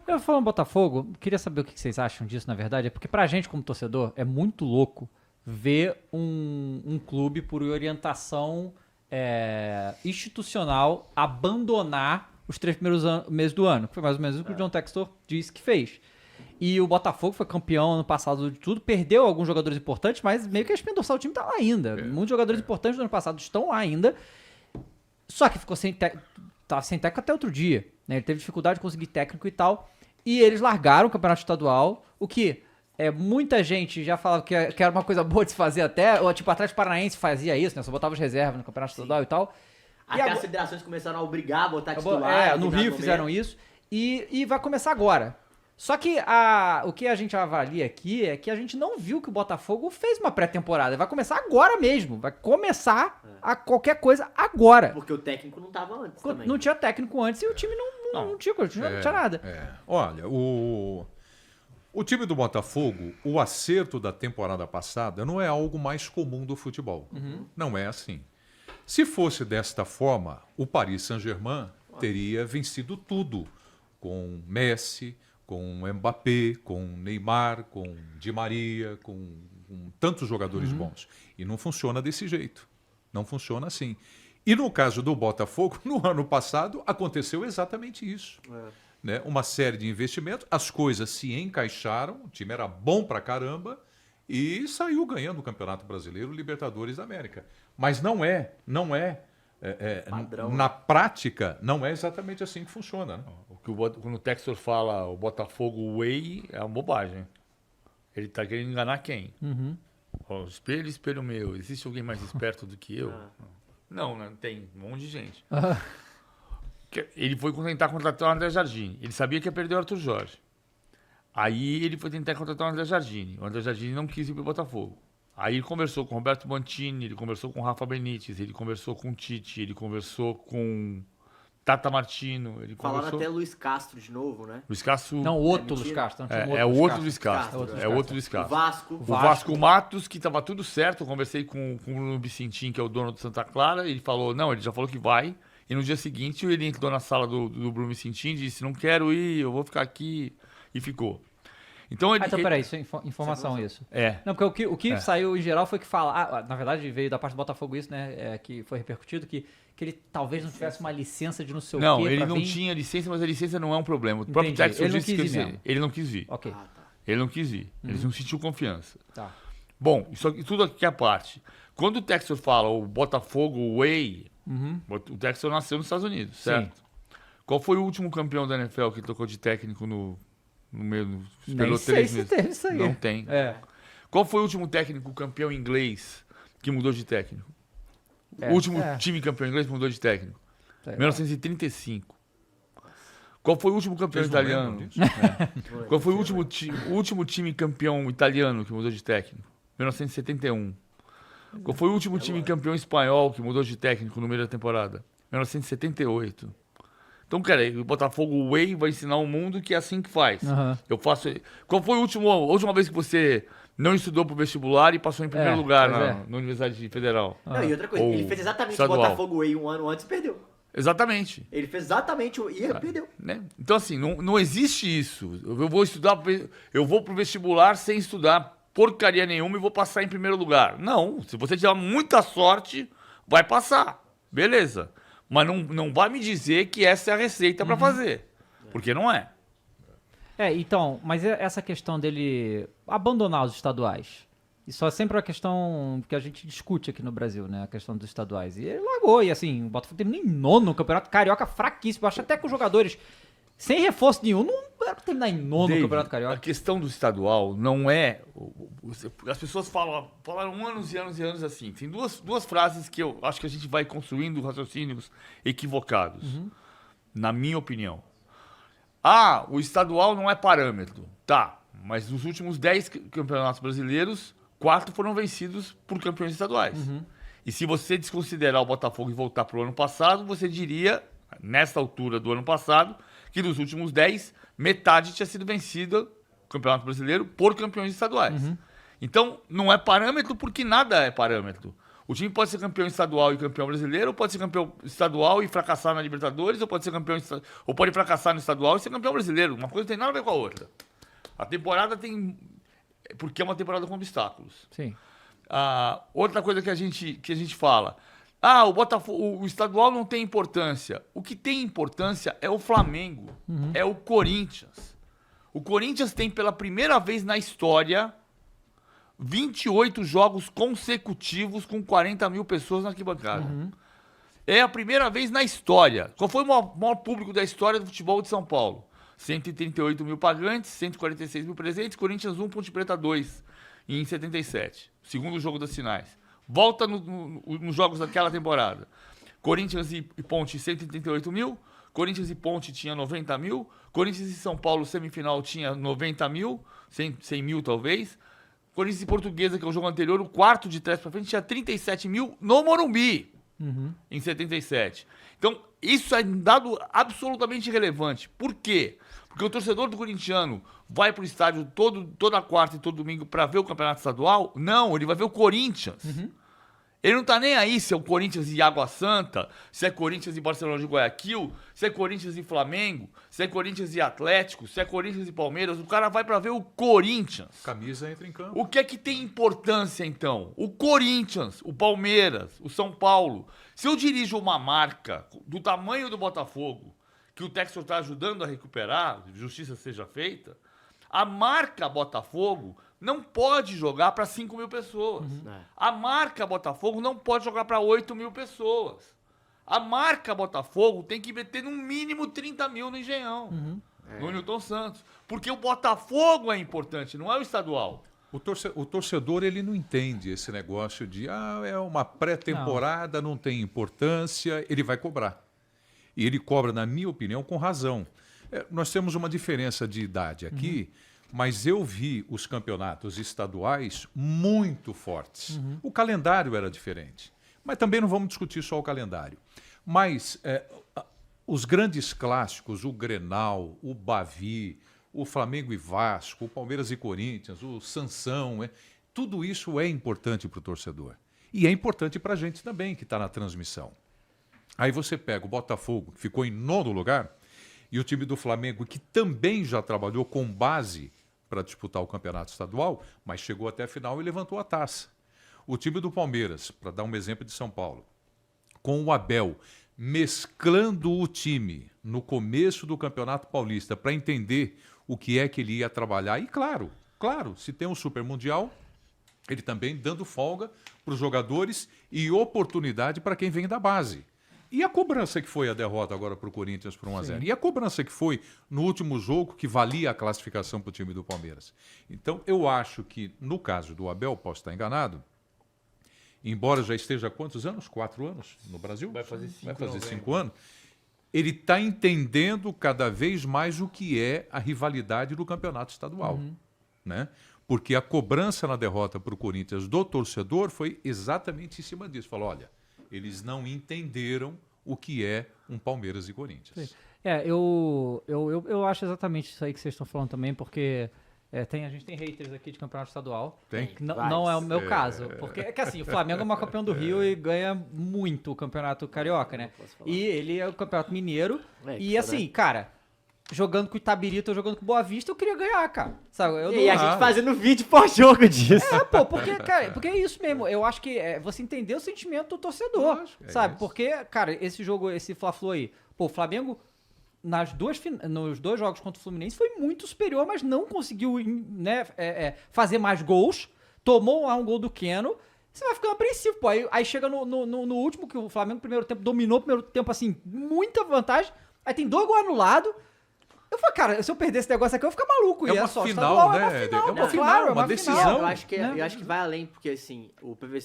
Eu falando Botafogo, queria saber o que vocês acham disso, na verdade. É porque pra gente, como torcedor, é muito louco ver um clube por orientação institucional abandonar os 3 primeiros meses do ano. Que foi mais ou menos o que o John Textor disse que fez. E o Botafogo foi campeão ano passado de tudo, perdeu alguns jogadores importantes, mas meio que a espinha dorsal do time tá lá ainda. Muitos jogadores importantes do ano passado estão lá ainda, só que ficou tava sem técnico até outro dia. Né? Ele teve dificuldade de conseguir técnico e tal, e eles largaram o campeonato estadual, o que muita gente já falava que era uma coisa boa de se fazer até, ou tipo, o Atlético Paranaense fazia isso, né? Só botava os reservas no campeonato estadual e tal. Até as federações começaram a obrigar a botar titular. No Rio fizeram isso, e vai começar agora. Só que o que a gente avalia aqui é que a gente não viu que o Botafogo fez uma pré-temporada. Vai começar agora mesmo. Vai começar a qualquer coisa agora. Porque o técnico não tava antes também. Não tinha técnico antes e o time não tinha nada. Olha, o time do Botafogo, o acerto da temporada passada não é algo mais comum do futebol. Não é assim. Se fosse desta forma, o Paris Saint-Germain teria vencido tudo. Com Messi, com Mbappé, com Neymar, com Di Maria, com tantos jogadores bons. E não funciona desse jeito. Não funciona assim. E no caso do Botafogo, no ano passado, aconteceu exatamente isso. Né? Uma série de investimentos, as coisas se encaixaram, o time era bom pra caramba e saiu ganhando o Campeonato Brasileiro, o Libertadores da América. Mas não é Padrão, na prática, não é exatamente assim que funciona. Né? Quando o Textor fala o Botafogo Way, é uma bobagem. Ele tá querendo enganar quem? Ó, espelho meu, existe alguém mais esperto do que eu? Não, tem um monte de gente. Ele foi tentar contratar o André Jardine. Ele sabia que ia perder o Arthur Jorge. Aí ele foi tentar contratar o André Jardine. O André Jardine não quis ir para o Botafogo. Aí ele conversou com o Roberto Mantini, ele conversou com o Rafa Benítez, ele conversou com o Tite, ele conversou com Tata Martino. Falaram até Luiz Castro de novo, né? Luiz Castro... Não, o outro Luiz Castro. É o outro Luiz Castro. É o outro Luiz O Castro. Vasco. O Vasco Matos, que estava tudo certo. Eu conversei com o Bruno Vicentim, que é o dono do Santa Clara. Ele falou, não, ele já falou que vai. E no dia seguinte ele entrou na sala do Bruno Vicentim e disse, não quero ir, eu vou ficar aqui. E ficou. Então, Peraí, isso é informação isso. É. Não, porque o que saiu em geral foi que na verdade veio da parte do Botafogo isso, né, que foi repercutido, que ele talvez não tivesse uma licença de não sei o quê. Não, ele não tinha licença, mas a licença não é um problema. O próprio Textor disse que ele não quis vir. Ok. Ele não quis ir. Ele não sentiu confiança. Tá. Bom, isso aqui, tudo aqui é a parte. Quando o Textor fala o Botafogo Way, o Textor nasceu nos Estados Unidos, certo? Sim. Qual foi o último campeão da NFL que tocou de técnico no meio... Nem sei se teve isso aí. Não tem. Qual foi o último técnico campeão inglês que mudou de técnico? O último time campeão inglês que mudou de técnico? 1935. Qual foi o último campeão italiano? Qual foi o último time campeão italiano que mudou de técnico? 1971. Qual foi o último time campeão espanhol que mudou de técnico no meio da temporada? 1978. Então, cara, o Botafogo Way vai ensinar o mundo que é assim que faz. Eu faço. Qual foi a última vez que você não estudou pro vestibular e passou em primeiro lugar na Universidade Federal? Não, e outra coisa, ele fez exatamente estadual. O Botafogo Way um ano antes e perdeu. Exatamente. Ele fez exatamente e perdeu. Né? Então, assim, não existe isso. Eu vou estudar, eu vou pro vestibular sem estudar porcaria nenhuma e vou passar em primeiro lugar. Não, se você tiver muita sorte, vai passar. Beleza. Mas não vai me dizer que essa é a receita para fazer. Porque não é. Então, mas essa questão dele abandonar os estaduais, isso é sempre uma questão que a gente discute aqui no Brasil, né? A questão dos estaduais. E ele largou, e assim, o Botafogo terminou em nono no Campeonato Carioca, fraquíssimo. Eu acho até que os jogadores, sem reforço nenhum, não era pra terminar em nono no Campeonato Carioca. A questão do estadual não é... As pessoas falaram anos e anos e anos assim. Tem duas frases que eu acho que a gente vai construindo raciocínios equivocados, na minha opinião. O estadual não é parâmetro. Tá, mas nos últimos 10 campeonatos brasileiros, 4 foram vencidos por campeões estaduais. E se você desconsiderar o Botafogo e voltar para o ano passado, você diria, nesta altura do ano passado, que dos últimos 10, metade tinha sido vencida o Campeonato Brasileiro por campeões estaduais. Então, não é parâmetro porque nada é parâmetro. O time pode ser campeão estadual e campeão brasileiro, ou pode ser campeão estadual e fracassar na Libertadores, ou pode ser campeão ou pode fracassar no estadual e ser campeão brasileiro. Uma coisa não tem nada a ver com a outra. A temporada tem... Porque é uma temporada com obstáculos. Sim. Outra coisa que a gente fala... o estadual não tem importância. O que tem importância é o Flamengo, é o Corinthians. O Corinthians tem pela primeira vez na história 28 jogos consecutivos com 40 mil pessoas na arquibancada. É a primeira vez na história. Qual foi o maior público da história do futebol de São Paulo? 138 mil pagantes, 146 mil presentes, Corinthians 1, Ponte Preta 2, em 77. Segundo jogo das finais. Volta nos jogos daquela temporada. Corinthians e Ponte, 138 mil. Corinthians e Ponte tinha 90 mil. Corinthians e São Paulo, semifinal, tinha 90 mil. 100 mil, talvez. Corinthians e Portuguesa, que é o jogo anterior, o quarto de trás para frente, tinha 37 mil no Morumbi, em 77. Então, isso é um dado absolutamente relevante. Por quê? Porque o torcedor do corintiano vai pro estádio toda quarta e todo domingo para ver o campeonato estadual? Não, ele vai ver o Corinthians. Ele não tá nem aí se é o Corinthians e Água Santa, se é Corinthians e Barcelona de Guayaquil, se é Corinthians e Flamengo, se é Corinthians e Atlético, se é Corinthians e Palmeiras. O cara vai pra ver o Corinthians. Camisa entra em campo. O que é que tem importância, então? O Corinthians, o Palmeiras, o São Paulo. Se eu dirijo uma marca do tamanho do Botafogo, que o Textor está ajudando a recuperar, justiça seja feita, a marca Botafogo não pode jogar para 5 mil pessoas. A marca Botafogo não pode jogar para 8 mil pessoas. A marca Botafogo tem que meter no mínimo 30 mil no Engenhão, no Newton Santos. Porque o Botafogo é importante, não é o estadual. O torcedor, ele não entende esse negócio de é uma pré-temporada, não tem importância, ele vai cobrar. E ele cobra, na minha opinião, com razão. Nós temos uma diferença de idade aqui, mas eu vi os campeonatos estaduais muito fortes. O calendário era diferente. Mas também não vamos discutir só o calendário. Mas os grandes clássicos, o Grenal, o Bavi, o Flamengo e Vasco, o Palmeiras e Corinthians, o Sansão, tudo isso é importante para o torcedor. E é importante para a gente também, que está na transmissão. Aí você pega o Botafogo, que ficou em 9º lugar, e o time do Flamengo, que também já trabalhou com base para disputar o campeonato estadual, mas chegou até a final e levantou a taça. O time do Palmeiras, para dar um exemplo de São Paulo, com o Abel mesclando o time no começo do Campeonato Paulista para entender o que é que ele ia trabalhar. E claro, se tem um Super Mundial, ele também dando folga para os jogadores e oportunidade para quem vem da base. E a cobrança que foi a derrota agora para o Corinthians por 1-0? E a cobrança que foi no último jogo que valia a classificação para o time do Palmeiras? Então, eu acho que, no caso do Abel, posso estar enganado, embora já esteja há quantos anos? 4 anos no Brasil? Vai fazer 5 anos. Ele está entendendo cada vez mais o que é a rivalidade do campeonato estadual. Né? Porque a cobrança na derrota para o Corinthians do torcedor foi exatamente em cima disso. Falou, olha, eles não entenderam o que é um Palmeiras e Corinthians. Sim. Eu acho exatamente isso aí que vocês estão falando também, porque a gente tem haters aqui de campeonato estadual. Tem? Não é o meu caso. Porque é que assim, o Flamengo é o maior campeão do Rio e ganha muito o campeonato carioca, né? E ele é o campeonato mineiro. E assim, cara, jogando com o Itabirito ou jogando com o Boa Vista, eu queria ganhar, cara. Sabe? E a gente fazendo vídeo pós-jogo disso. Porque é isso mesmo. Eu acho que você entender o sentimento do torcedor, sabe? Porque, cara, esse jogo, esse Fla-Flu aí, o Flamengo, nos dois jogos contra o Fluminense, foi muito superior, mas não conseguiu, né, fazer mais gols. Tomou um gol do Keno. Você vai ficando apreensivo, pô. Aí chega no último, que o Flamengo, primeiro tempo, dominou o primeiro tempo, assim, muita vantagem. Aí tem 2 gols anulados. Eu falei, cara, se eu perder esse negócio aqui, eu vou ficar maluco. É uma final, né? É uma decisão. Eu acho que vai além, porque assim,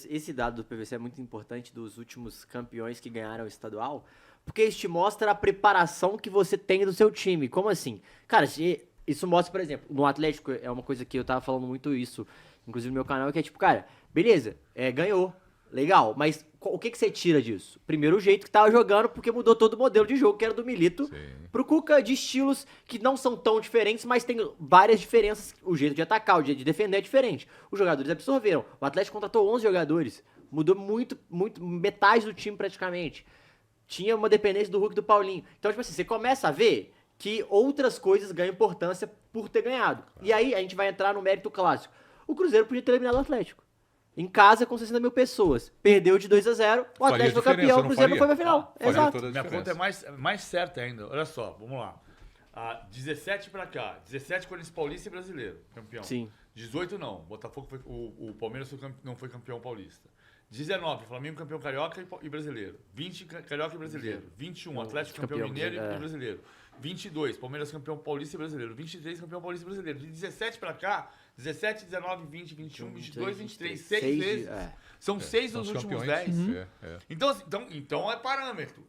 esse dado do PVC é muito importante dos últimos campeões que ganharam o estadual, porque isso te mostra a preparação que você tem do seu time. Como assim? Cara, isso mostra, por exemplo, no Atlético, é uma coisa que eu tava falando muito isso, inclusive no meu canal, que é tipo, cara, beleza, ganhou. Legal, mas o que você tira disso? Primeiro, o jeito que tava jogando, porque mudou todo o modelo de jogo, que era do Milito, pro Cuca, de estilos que não são tão diferentes, mas tem várias diferenças. O jeito de atacar, o jeito de defender é diferente. Os jogadores absorveram. O Atlético contratou 11 jogadores. Mudou muito, metade do time praticamente. Tinha uma dependência do Hulk e do Paulinho. Então, tipo assim, você começa a ver que outras coisas ganham importância por ter ganhado. E aí a gente vai entrar no mérito clássico. O Cruzeiro podia ter eliminado o Atlético. Em casa, com 60 mil pessoas. Perdeu de 2-0, o Atlético foi campeão, o Cruzeiro não foi pra final. Exato. Minha conta é mais certa ainda. Olha só, vamos lá. 17 pra cá. 17 Corinthians Paulista e Brasileiro, campeão. Sim. 18 não. Botafogo foi, o Palmeiras não foi campeão paulista. 19, Flamengo campeão carioca e brasileiro. 20, carioca e brasileiro. 21, Atlético campeão mineiro e brasileiro. 22, Palmeiras campeão paulista e brasileiro. 23, campeão paulista e brasileiro. De 17 pra cá, 17, 19, 20, 21, 22, 23, 6 vezes. São 6 dos últimos 10. Então é parâmetro.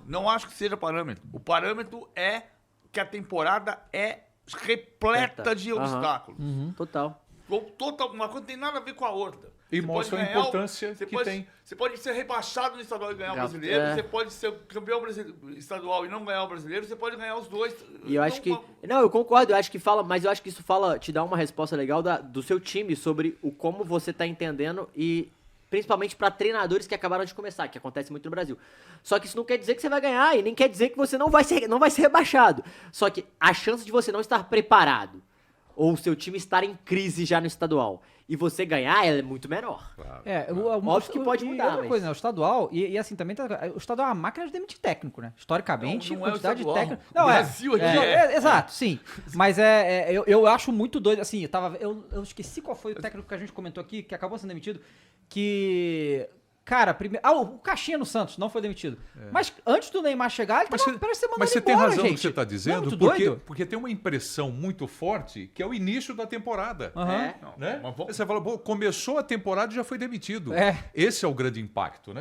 Não acho que seja parâmetro. O parâmetro é que a temporada é repleta de obstáculos. Total. Uma coisa não tem nada a ver com a outra. E mostra a importância que tem. Você pode ser rebaixado no estadual e ganhar o brasileiro, você pode ser campeão estadual e não ganhar o brasileiro, você pode ganhar os dois. E eu acho que... Não, eu concordo, mas eu acho que isso te dá uma resposta legal do seu time sobre como você tá entendendo e principalmente para treinadores que acabaram de começar, que acontece muito no Brasil. Só que isso não quer dizer que você vai ganhar e nem quer dizer que você não vai ser rebaixado. Só que a chance de você não estar preparado ou o seu time estar em crise já no estadual e você ganhar, ela é muito menor. Claro. Óbvio que pode mudar, outra coisa, né? O estadual, e assim, também o estadual é uma máquina de demitir técnico, né? Historicamente, não quantidade de é técnico... Não, Brasil exato, sim. Mas eu acho muito doido, assim, eu esqueci qual foi o técnico que a gente comentou aqui, que acabou sendo demitido, que... Cara, primeiro... o Caixinha no Santos não foi demitido. Mas antes do Neymar chegar, ele parece ser mandado Mas você embora, tem razão gente. no que você está dizendo, porque tem uma impressão muito forte que é o início da temporada. Né? Você fala, começou a temporada e já foi demitido. Esse é o grande impacto, né?